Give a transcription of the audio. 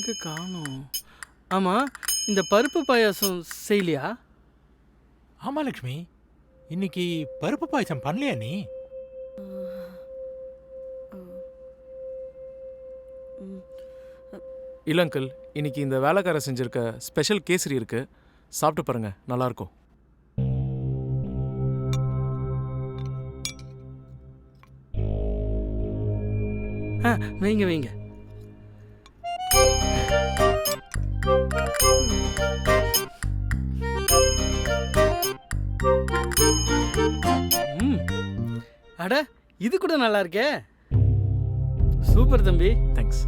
எங்கே காணோம்? ஆமாம், இந்த பருப்பு பாயாசம் செய்யலையா? ஆமா லக்ஷ்மி, இன்னைக்கு பருப்பு பாயசம் பண்ணலையா நீ? இல்லை அங்கிள், இன்னைக்கு இந்த வேலைக்கார செஞ்சிருக்க ஸ்பெஷல் கேசரி இருக்கு, சாப்பிட்டு பாருங்க, நல்லாயிருக்கும். வைங்க வைங்க. அட, இது கூட நல்லா இருக்கே. சூப்பர் தம்பி. தேங்க்ஸ்.